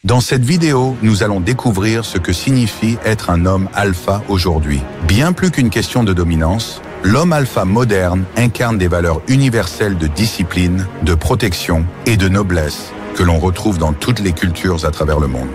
Dans cette vidéo, nous allons découvrir ce que signifie être un homme alpha aujourd'hui. Bien plus qu'une question de dominance, l'homme alpha moderne incarne des valeurs universelles de discipline, de protection et de noblesse que l'on retrouve dans toutes les cultures à travers le monde.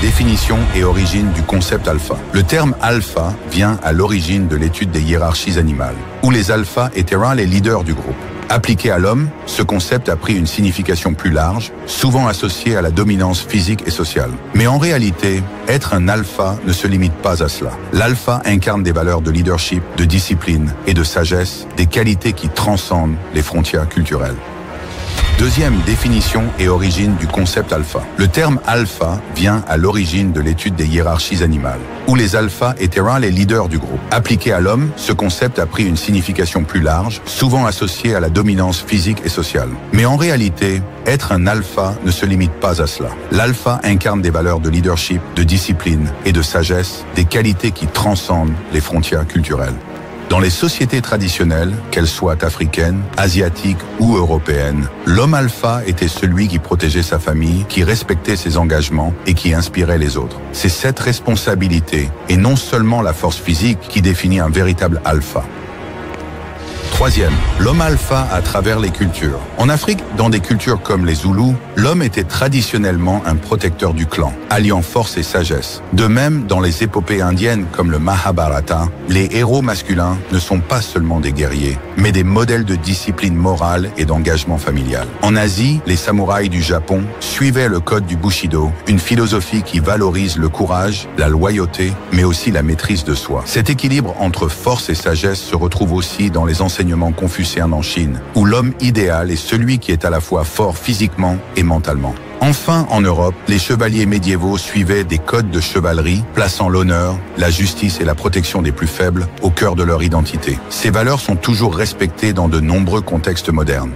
Définition et origine du concept alpha. Le terme alpha vient à l'origine de l'étude des hiérarchies animales, où les alphas étaient les leaders du groupe. Appliqué à l'homme, ce concept a pris une signification plus large, souvent associée à la dominance physique et sociale. Mais en réalité, être un alpha ne se limite pas à cela. L'alpha incarne des valeurs de leadership, de discipline et de sagesse, des qualités qui transcendent les frontières culturelles. Deuxième définition et origine du concept alpha. Le terme alpha vient à l'origine de l'étude des hiérarchies animales, où les alphas étaient les leaders du groupe. Appliqué à l'homme, ce concept a pris une signification plus large, souvent associée à la dominance physique et sociale. Mais en réalité, être un alpha ne se limite pas à cela. L'alpha incarne des valeurs de leadership, de discipline et de sagesse, des qualités qui transcendent les frontières culturelles. Dans les sociétés traditionnelles, qu'elles soient africaines, asiatiques ou européennes, l'homme alpha était celui qui protégeait sa famille, qui respectait ses engagements et qui inspirait les autres. C'est cette responsabilité, et non seulement la force physique, qui définit un véritable alpha. Troisième, l'homme alpha à travers les cultures. En Afrique, dans des cultures comme les Zoulous, l'homme était traditionnellement un protecteur du clan, alliant force et sagesse. De même, dans les épopées indiennes comme le Mahabharata, les héros masculins ne sont pas seulement des guerriers, mais des modèles de discipline morale et d'engagement familial. En Asie, les samouraïs du Japon suivaient le code du Bushido, une philosophie qui valorise le courage, la loyauté, mais aussi la maîtrise de soi. Cet équilibre entre force et sagesse se retrouve aussi dans les enseignements confucéens en Chine, où l'homme idéal est celui qui est à la fois fort physiquement et mentalement. Enfin, en Europe, les chevaliers médiévaux suivaient des codes de chevalerie, plaçant l'honneur, la justice et la protection des plus faibles au cœur de leur identité. Ces valeurs sont toujours respectées dans de nombreux contextes modernes.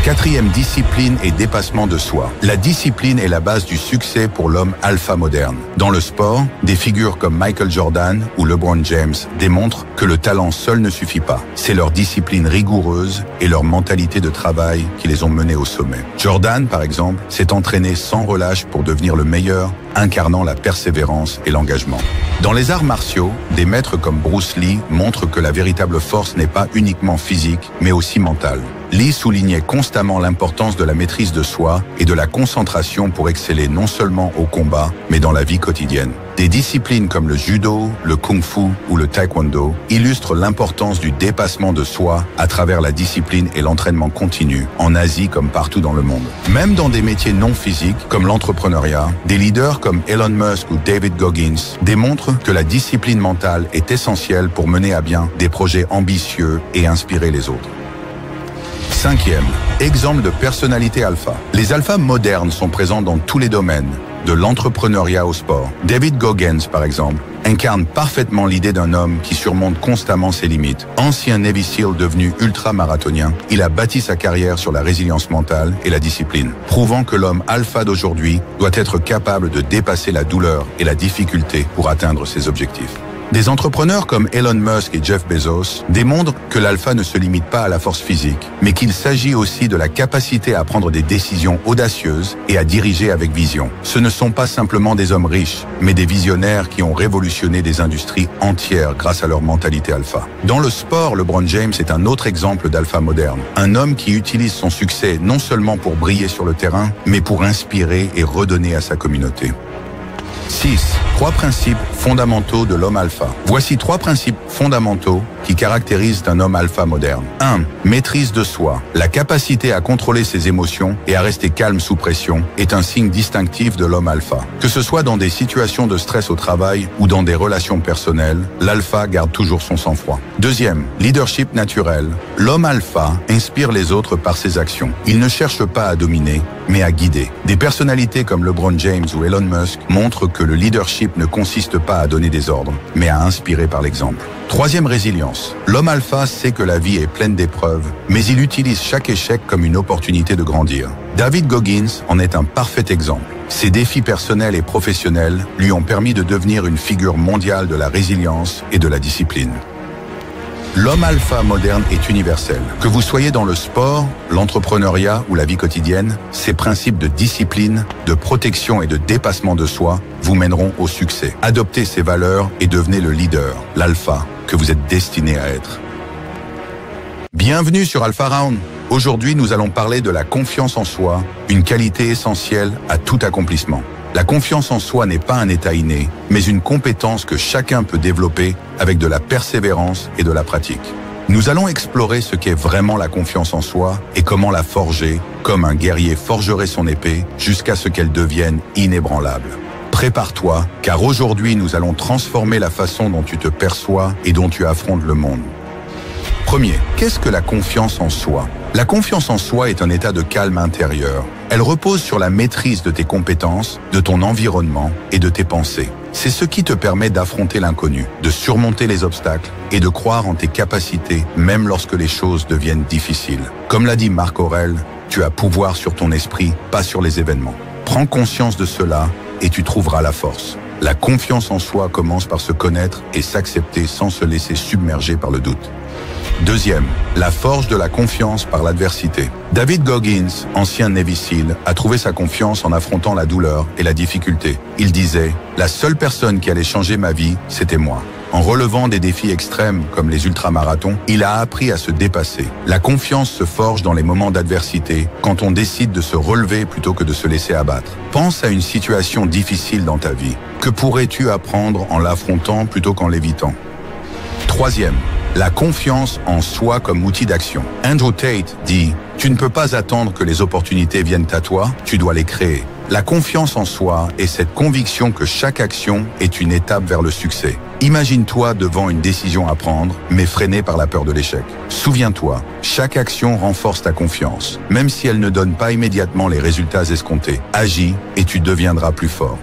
Quatrième discipline et dépassement de soi. La discipline est la base du succès pour l'homme alpha moderne. Dans le sport, des figures comme Michael Jordan ou LeBron James démontrent que le talent seul ne suffit pas. C'est leur discipline rigoureuse et leur mentalité de travail qui les ont menés au sommet. Jordan, par exemple, s'est entraîné sans relâche pour devenir le meilleur, incarnant la persévérance et l'engagement. Dans les arts martiaux, des maîtres comme Bruce Lee montrent que la véritable force n'est pas uniquement physique, mais aussi mentale. Lee soulignait constamment l'importance de la maîtrise de soi et de la concentration pour exceller non seulement au combat, mais dans la vie quotidienne. Des disciplines comme le judo, le kung-fu ou le taekwondo illustrent l'importance du dépassement de soi à travers la discipline et l'entraînement continu, en Asie comme partout dans le monde. Même dans des métiers non physiques comme l'entrepreneuriat, des leaders comme Elon Musk ou David Goggins démontrent que la discipline mentale est essentielle pour mener à bien des projets ambitieux et inspirer les autres. Cinquième, exemple de personnalité alpha. Les alphas modernes sont présents dans tous les domaines, de l'entrepreneuriat au sport. David Goggins, par exemple, incarne parfaitement l'idée d'un homme qui surmonte constamment ses limites. Ancien Navy SEAL devenu ultra-marathonien, il a bâti sa carrière sur la résilience mentale et la discipline, prouvant que l'homme alpha d'aujourd'hui doit être capable de dépasser la douleur et la difficulté pour atteindre ses objectifs. Des entrepreneurs comme Elon Musk et Jeff Bezos démontrent que l'alpha ne se limite pas à la force physique, mais qu'il s'agit aussi de la capacité à prendre des décisions audacieuses et à diriger avec vision. Ce ne sont pas simplement des hommes riches, mais des visionnaires qui ont révolutionné des industries entières grâce à leur mentalité alpha. Dans le sport, LeBron James est un autre exemple d'alpha moderne. Un homme qui utilise son succès non seulement pour briller sur le terrain, mais pour inspirer et redonner à sa communauté. 6. 3 principes fondamentaux de l'homme alpha. Voici 3 principes fondamentaux qui caractérisent un homme alpha moderne. 1. Maîtrise de soi. La capacité à contrôler ses émotions et à rester calme sous pression est un signe distinctif de l'homme alpha. Que ce soit dans des situations de stress au travail ou dans des relations personnelles, l'alpha garde toujours son sang-froid. 2. Leadership naturel. L'homme alpha inspire les autres par ses actions. Il ne cherche pas à dominer, mais à guider. Des personnalités comme LeBron James ou Elon Musk montrent que le leadership ne consiste pas à donner des ordres, mais à inspirer par l'exemple. 3. Résilience. L'homme alpha sait que la vie est pleine d'épreuves, mais il utilise chaque échec comme une opportunité de grandir. David Goggins en est un parfait exemple. Ses défis personnels et professionnels lui ont permis de devenir une figure mondiale de la résilience et de la discipline. L'homme alpha moderne est universel. Que vous soyez dans le sport, l'entrepreneuriat ou la vie quotidienne, ces principes de discipline, de protection et de dépassement de soi vous mèneront au succès. Adoptez ces valeurs et devenez le leader, l'alpha, que vous êtes destiné à être. Bienvenue sur Alpha Round. Aujourd'hui, nous allons parler de la confiance en soi, une qualité essentielle à tout accomplissement. La confiance en soi n'est pas un état inné, mais une compétence que chacun peut développer avec de la persévérance et de la pratique. Nous allons explorer ce qu'est vraiment la confiance en soi et comment la forger, comme un guerrier forgerait son épée, jusqu'à ce qu'elle devienne inébranlable. Prépare-toi, car aujourd'hui nous allons transformer la façon dont tu te perçois et dont tu affrontes le monde. Premier, qu'est-ce que la confiance en soi? La confiance en soi est un état de calme intérieur. Elle repose sur la maîtrise de tes compétences, de ton environnement et de tes pensées. C'est ce qui te permet d'affronter l'inconnu, de surmonter les obstacles et de croire en tes capacités, même lorsque les choses deviennent difficiles. Comme l'a dit Marc Aurèle, tu as pouvoir sur ton esprit, pas sur les événements. Prends conscience de cela et tu trouveras la force. La confiance en soi commence par se connaître et s'accepter sans se laisser submerger par le doute. Deuxième, la forge de la confiance par l'adversité. David Goggins, ancien Navy SEAL, a trouvé sa confiance en affrontant la douleur et la difficulté. Il disait « La seule personne qui allait changer ma vie, c'était moi ». En relevant des défis extrêmes comme les ultramarathons, il a appris à se dépasser. La confiance se forge dans les moments d'adversité, quand on décide de se relever plutôt que de se laisser abattre. Pense à une situation difficile dans ta vie. Que pourrais-tu apprendre en l'affrontant plutôt qu'en l'évitant? Troisième, la confiance en soi comme outil d'action. Andrew Tate dit « Tu ne peux pas attendre que les opportunités viennent à toi, tu dois les créer ». La confiance en soi est cette conviction que chaque action est une étape vers le succès. Imagine-toi devant une décision à prendre, mais freinée par la peur de l'échec. Souviens-toi, chaque action renforce ta confiance, même si elle ne donne pas immédiatement les résultats escomptés. Agis et tu deviendras plus fort.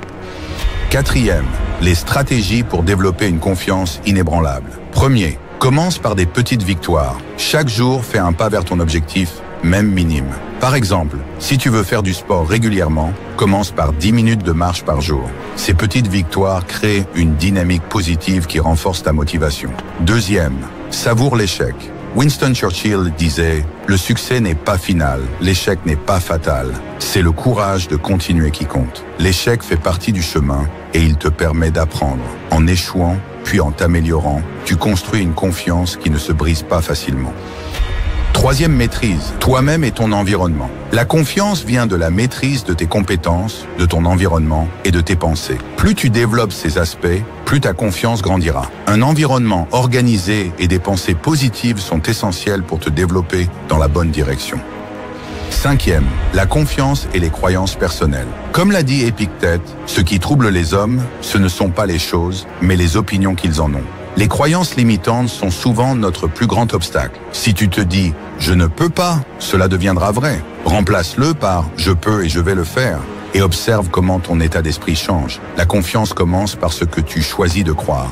Quatrième, les stratégies pour développer une confiance inébranlable. Premier, commence par des petites victoires. Chaque jour, fais un pas vers ton objectif, même minime. Par exemple, si tu veux faire du sport régulièrement, commence par 10 minutes de marche par jour. Ces petites victoires créent une dynamique positive qui renforce ta motivation. Deuxième, savoure l'échec. Winston Churchill disait « Le succès n'est pas final, l'échec n'est pas fatal. C'est le courage de continuer qui compte. L'échec fait partie du chemin et il te permet d'apprendre. En échouant, puis en t'améliorant, tu construis une confiance qui ne se brise pas facilement. » Troisième maîtrise, toi-même et ton environnement. La confiance vient de la maîtrise de tes compétences, de ton environnement et de tes pensées. Plus tu développes ces aspects, plus ta confiance grandira. Un environnement organisé et des pensées positives sont essentiels pour te développer dans la bonne direction. Cinquième, la confiance et les croyances personnelles. Comme l'a dit Épictète, ce qui trouble les hommes, ce ne sont pas les choses, mais les opinions qu'ils en ont. Les croyances limitantes sont souvent notre plus grand obstacle. Si tu te dis « je ne peux pas », cela deviendra vrai. Remplace-le par « je peux et je vais le faire » et observe comment ton état d'esprit change. La confiance commence par ce que tu choisis de croire.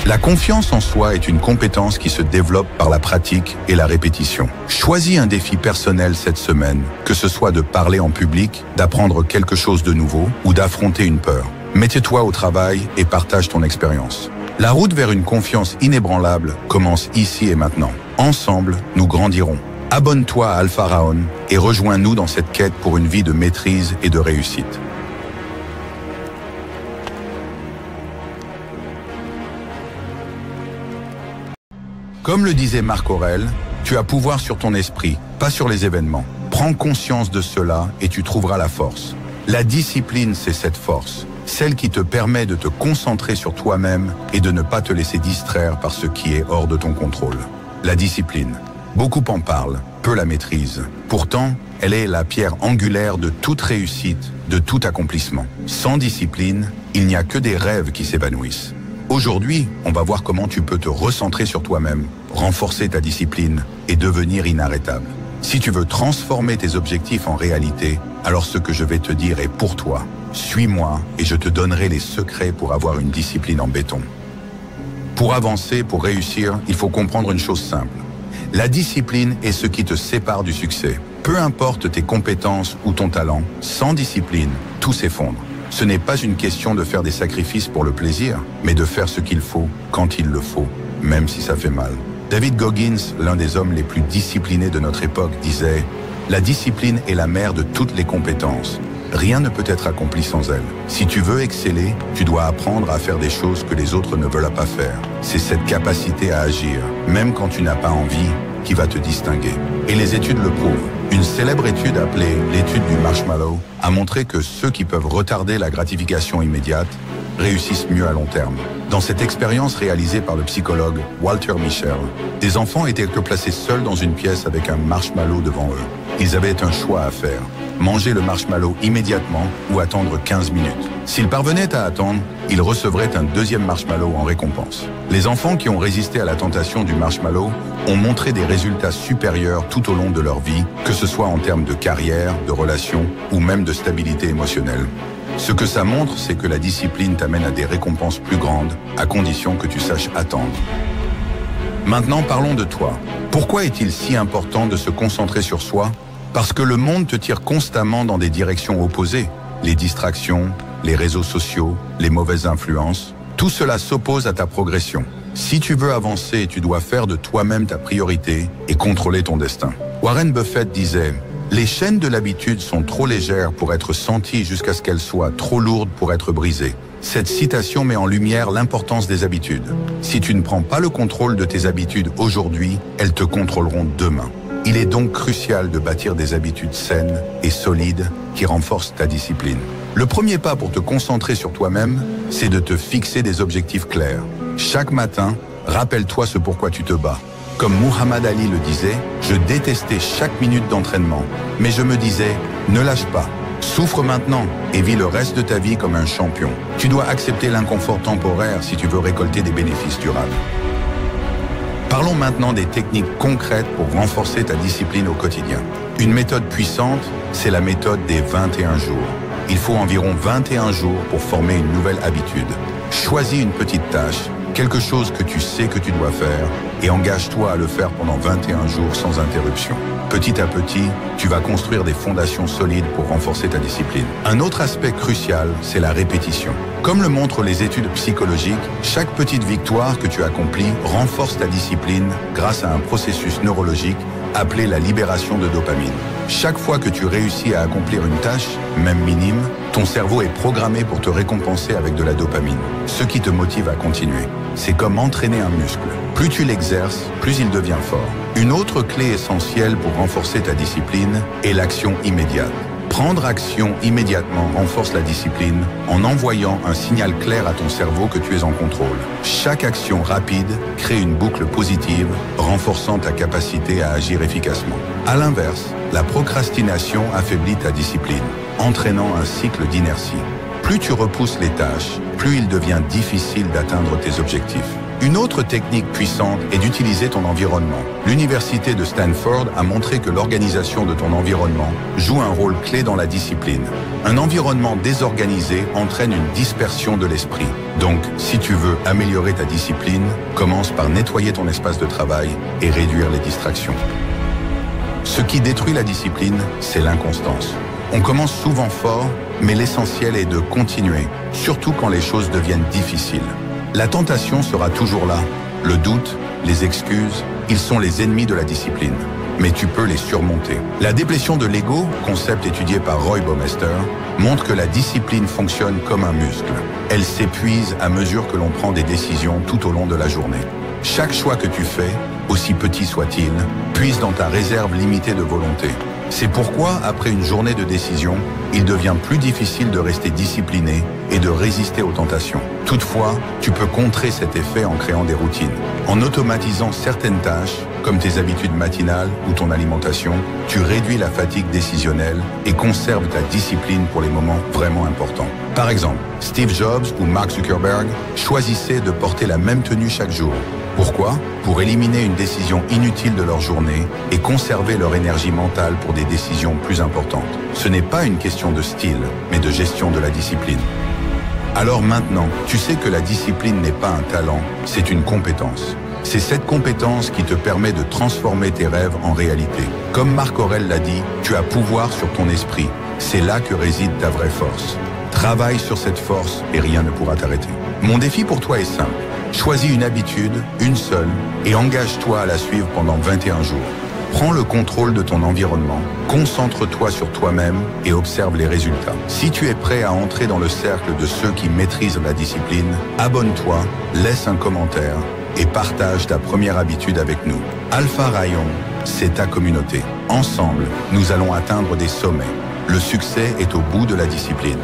La confiance en soi est une compétence qui se développe par la pratique et la répétition. Choisis un défi personnel cette semaine, que ce soit de parler en public, d'apprendre quelque chose de nouveau ou d'affronter une peur. Mets-toi au travail et partage ton expérience. La route vers une confiance inébranlable commence ici et maintenant. Ensemble, nous grandirons. Abonne-toi à Alpha Round et rejoins-nous dans cette quête pour une vie de maîtrise et de réussite. Comme le disait Marc Aurèle, tu as pouvoir sur ton esprit, pas sur les événements. Prends conscience de cela et tu trouveras la force. La discipline, c'est cette force. Celle qui te permet de te concentrer sur toi-même et de ne pas te laisser distraire par ce qui est hors de ton contrôle. La discipline. Beaucoup en parlent, peu la maîtrisent. Pourtant, elle est la pierre angulaire de toute réussite, de tout accomplissement. Sans discipline, il n'y a que des rêves qui s'évanouissent. Aujourd'hui, on va voir comment tu peux te recentrer sur toi-même, renforcer ta discipline et devenir inarrêtable. Si tu veux transformer tes objectifs en réalité, alors ce que je vais te dire est pour toi. Suis-moi et je te donnerai les secrets pour avoir une discipline en béton. Pour avancer, pour réussir, il faut comprendre une chose simple. La discipline est ce qui te sépare du succès. Peu importe tes compétences ou ton talent, sans discipline, tout s'effondre. Ce n'est pas une question de faire des sacrifices pour le plaisir, mais de faire ce qu'il faut, quand il le faut, même si ça fait mal. David Goggins, l'un des hommes les plus disciplinés de notre époque, disait « La discipline est la mère de toutes les compétences. Rien ne peut être accompli sans elle. Si tu veux exceller, tu dois apprendre à faire des choses que les autres ne veulent pas faire. C'est cette capacité à agir, même quand tu n'as pas envie, qui va te distinguer. » Et les études le prouvent. Une célèbre étude appelée l'étude du marshmallow a montré que ceux qui peuvent retarder la gratification immédiate réussissent mieux à long terme. Dans cette expérience réalisée par le psychologue Walter Mischel, des enfants étaient placés seuls dans une pièce avec un marshmallow devant eux. Ils avaient un choix à faire. Manger le marshmallow immédiatement ou attendre 15 minutes. S'ils parvenaient à attendre, ils recevraient un deuxième marshmallow en récompense. Les enfants qui ont résisté à la tentation du marshmallow ont montré des résultats supérieurs tout au long de leur vie, que ce soit en termes de carrière, de relations ou même de stabilité émotionnelle. Ce que ça montre, c'est que la discipline t'amène à des récompenses plus grandes, à condition que tu saches attendre. Maintenant, parlons de toi. Pourquoi est-il si important de se concentrer sur soi ? Parce que le monde te tire constamment dans des directions opposées. Les distractions, les réseaux sociaux, les mauvaises influences, tout cela s'oppose à ta progression. Si tu veux avancer, tu dois faire de toi-même ta priorité et contrôler ton destin. Warren Buffett disait « Les chaînes de l'habitude sont trop légères pour être senties jusqu'à ce qu'elles soient trop lourdes pour être brisées. » Cette citation met en lumière l'importance des habitudes. Si tu ne prends pas le contrôle de tes habitudes aujourd'hui, elles te contrôleront demain. Il est donc crucial de bâtir des habitudes saines et solides qui renforcent ta discipline. Le premier pas pour te concentrer sur toi-même, c'est de te fixer des objectifs clairs. Chaque matin, rappelle-toi ce pourquoi tu te bats. Comme Muhammad Ali le disait, je détestais chaque minute d'entraînement, mais je me disais, ne lâche pas, souffre maintenant et vis le reste de ta vie comme un champion. Tu dois accepter l'inconfort temporaire si tu veux récolter des bénéfices durables. Parlons maintenant des techniques concrètes pour renforcer ta discipline au quotidien. Une méthode puissante, c'est la méthode des 21 jours. Il faut environ 21 jours pour former une nouvelle habitude. Choisis une petite tâche, quelque chose que tu sais que tu dois faire, et engage-toi à le faire pendant 21 jours sans interruption. Petit à petit, tu vas construire des fondations solides pour renforcer ta discipline. Un autre aspect crucial, c'est la répétition. Comme le montrent les études psychologiques, chaque petite victoire que tu accomplis renforce ta discipline grâce à un processus neurologique appelé la libération de dopamine. Chaque fois que tu réussis à accomplir une tâche, même minime, ton cerveau est programmé pour te récompenser avec de la dopamine, ce qui te motive à continuer. C'est comme entraîner un muscle. Plus tu l'exerces, plus il devient fort. Une autre clé essentielle pour renforcer ta discipline est l'action immédiate. Prendre action immédiatement renforce la discipline en envoyant un signal clair à ton cerveau que tu es en contrôle. Chaque action rapide crée une boucle positive, renforçant ta capacité à agir efficacement. À l'inverse, la procrastination affaiblit ta discipline, entraînant un cycle d'inertie. Plus tu repousses les tâches, plus il devient difficile d'atteindre tes objectifs. Une autre technique puissante est d'utiliser ton environnement. L'université de Stanford a montré que l'organisation de ton environnement joue un rôle clé dans la discipline. Un environnement désorganisé entraîne une dispersion de l'esprit. Donc, si tu veux améliorer ta discipline, commence par nettoyer ton espace de travail et réduire les distractions. Ce qui détruit la discipline, c'est l'inconstance. On commence souvent fort, mais l'essentiel est de continuer, surtout quand les choses deviennent difficiles. La tentation sera toujours là. Le doute, les excuses, ils sont les ennemis de la discipline. Mais tu peux les surmonter. La déplétion de l'ego, concept étudié par Roy Baumeister, montre que la discipline fonctionne comme un muscle. Elle s'épuise à mesure que l'on prend des décisions tout au long de la journée. Chaque choix que tu fais, aussi petit soit-il, puise dans ta réserve limitée de volonté. C'est pourquoi, après une journée de décision, il devient plus difficile de rester discipliné et de résister aux tentations. Toutefois, tu peux contrer cet effet en créant des routines. En automatisant certaines tâches, comme tes habitudes matinales ou ton alimentation, tu réduis la fatigue décisionnelle et conserves ta discipline pour les moments vraiment importants. Par exemple, Steve Jobs ou Mark Zuckerberg choisissaient de porter la même tenue chaque jour. Pourquoi ? Pour éliminer une décision inutile de leur journée et conserver leur énergie mentale pour des décisions plus importantes. Ce n'est pas une question de style, mais de gestion de la discipline. Alors maintenant, tu sais que la discipline n'est pas un talent, c'est une compétence. C'est cette compétence qui te permet de transformer tes rêves en réalité. Comme Marc Aurèle l'a dit, tu as pouvoir sur ton esprit. C'est là que réside ta vraie force. Travaille sur cette force et rien ne pourra t'arrêter. Mon défi pour toi est simple. Choisis une habitude, une seule, et engage-toi à la suivre pendant 21 jours. Prends le contrôle de ton environnement, concentre-toi sur toi-même et observe les résultats. Si tu es prêt à entrer dans le cercle de ceux qui maîtrisent la discipline, abonne-toi, laisse un commentaire et partage ta première habitude avec nous. Alpha Rayon, c'est ta communauté. Ensemble, nous allons atteindre des sommets. Le succès est au bout de la discipline.